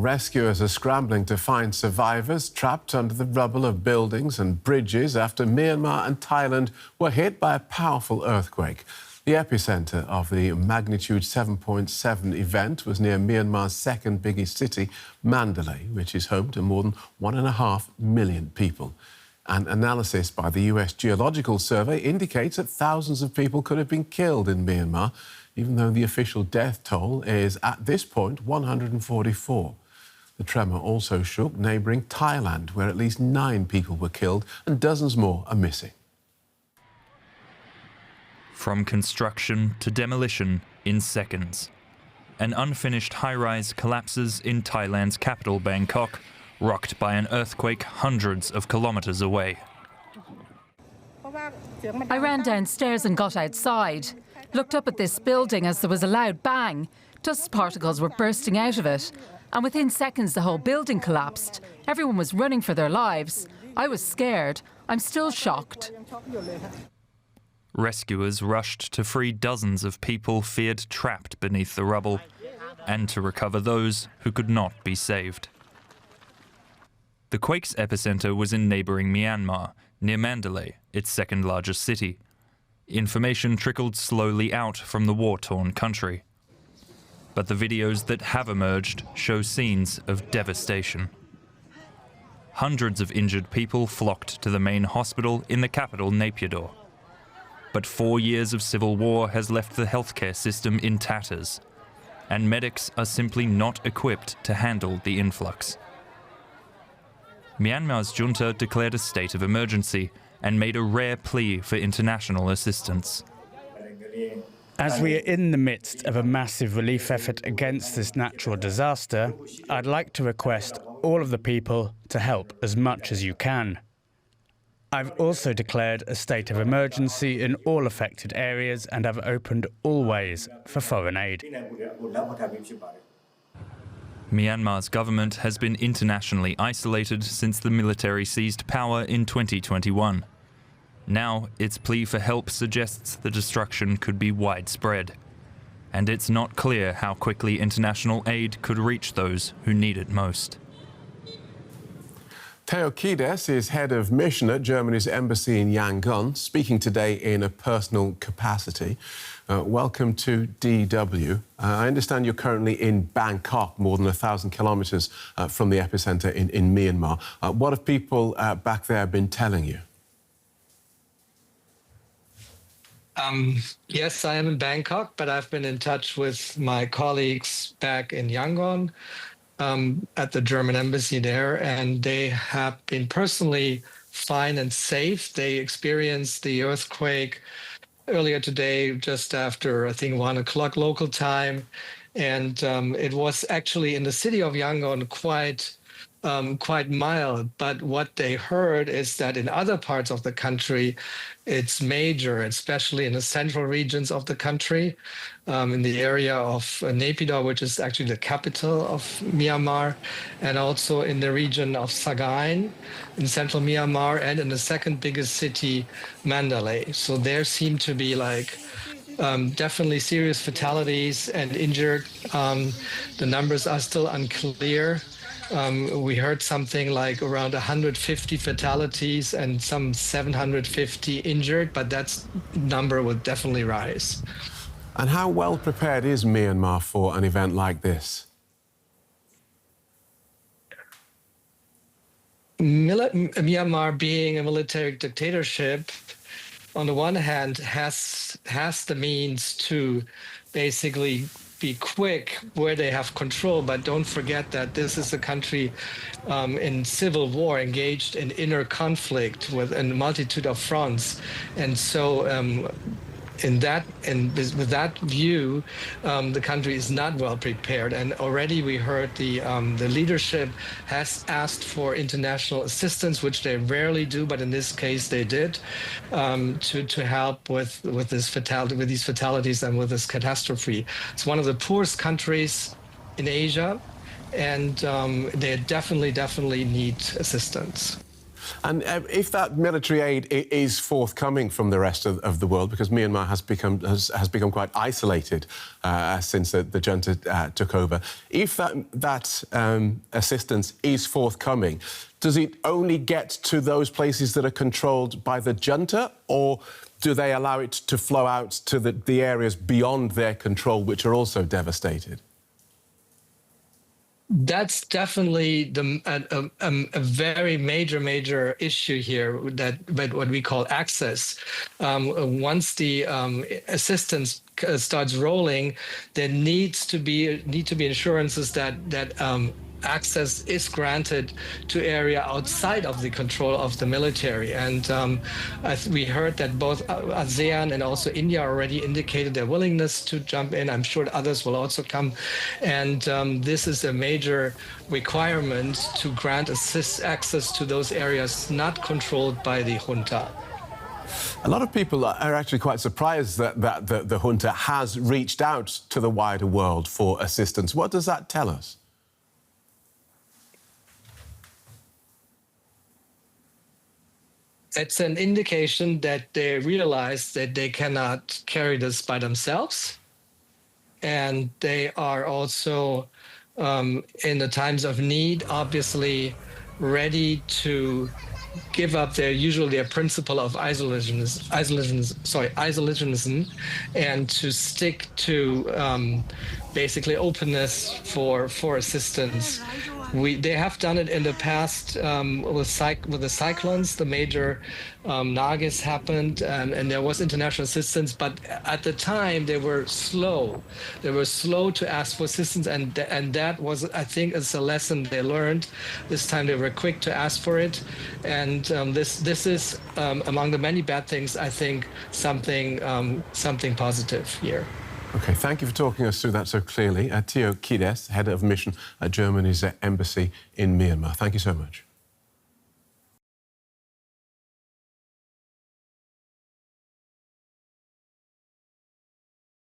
Rescuers are scrambling to find survivors trapped under the rubble of buildings and bridges after Myanmar and Thailand were hit by a powerful earthquake. The epicenter of the magnitude 7.7 event was near Myanmar's second biggest city, Mandalay, which is home to more than 1.5 million people. An analysis by the US Geological Survey indicates that thousands of people could have been killed in Myanmar, even though the official death toll is, at this point, 144. The tremor also shook neighbouring Thailand, where at least 9 people were killed and dozens more are missing. From construction to demolition in seconds. An unfinished high-rise collapses in Thailand's capital, Bangkok, rocked by an earthquake hundreds of kilometres away. I ran downstairs and got outside. Looked up at this building as there was a loud bang. Dust particles were bursting out of it. And within seconds, the whole building collapsed. Everyone was running for their lives. I was scared. I'm still shocked. Rescuers rushed to free dozens of people feared trapped beneath the rubble and to recover those who could not be saved. The quake's epicenter was in neighbouring Myanmar, near Mandalay, its second largest city. Information trickled slowly out from the war-torn country. But the videos that have emerged show scenes of devastation. Hundreds of injured people flocked to the main hospital in the capital, Naypyidaw. But 4 years of civil war has left the healthcare system in tatters, and medics are simply not equipped to handle the influx. Myanmar's junta declared a state of emergency and made a rare plea for international assistance. As we are in the midst of a massive relief effort against this natural disaster, I'd like to request all of the people to help as much as you can. I've also declared a state of emergency in all affected areas and have opened all ways for foreign aid. Myanmar's government has been internationally isolated since the military seized power in 2021. Now, its plea for help suggests the destruction could be widespread. And it's not clear how quickly international aid could reach those who need it most. Theo Kidess is head of mission at Germany's embassy in Yangon, speaking today in a personal capacity. Welcome to DW. I understand you're currently in Bangkok, more than 1,000 kilometres from the epicenter in Myanmar. What have people back there been telling you? Yes, I am in Bangkok, but I've been in touch with my colleagues back in Yangon at the German embassy there, and they have been personally fine and safe. They experienced the earthquake earlier today, just after, I think, 1 o'clock local time. And it was actually in the city of Yangon quite mild, but what they heard is that in other parts of the country, it's major, especially in the central regions of the country, in the area of Naypyidaw, which is actually the capital of Myanmar, and also in the region of Sagaing in central Myanmar, and in the second biggest city, Mandalay. So there seem to be definitely serious fatalities and injured. The numbers are still unclear. We heard something like around 150 fatalities and some 750 injured, but that number will definitely rise. And how well prepared is Myanmar for an event like this? Myanmar, being a military dictatorship, on the one hand, has the means to basically be quick where they have control, but don't forget that this is a country in civil war, engaged in inner conflict with a multitude of fronts. And so with that view, the country is not well prepared. And already we heard the leadership has asked for international assistance, which they rarely do, but in this case they did, to help with these fatalities and with this catastrophe. It's one of the poorest countries in Asia, and they definitely need assistance. And if that military aid is forthcoming from the rest of the world, because Myanmar has become quite isolated since the junta took over, if that assistance is forthcoming, does it only get to those places that are controlled by the junta, or do they allow it to flow out to the areas beyond their control, which are also devastated? That's definitely a very major issue here. But what we call access. Once the assistance starts rolling, there need to be assurances that access is granted to area outside of the control of the military. And we heard that both ASEAN and also India already indicated their willingness to jump in. I'm sure others will also come. And this is a major requirement to grant access to those areas not controlled by the junta. A lot of people are actually quite surprised that the junta has reached out to the wider world for assistance. What does that tell us? It's an indication that they realize that they cannot carry this by themselves. And they are also, in the times of need, obviously ready to give up their principle of isolationism, and to stick to basically openness for assistance. They have done it in the past with the cyclones. The major Nagis happened, and there was international assistance. But at the time, they were slow. They were slow to ask for assistance, and that was, I think, is a lesson they learned. This time, they were quick to ask for it, and this is among the many bad things. I think something positive here. OK, thank you for talking us through that so clearly. Theo Kidess, Head of Mission at Germany's Embassy in Myanmar. Thank you so much.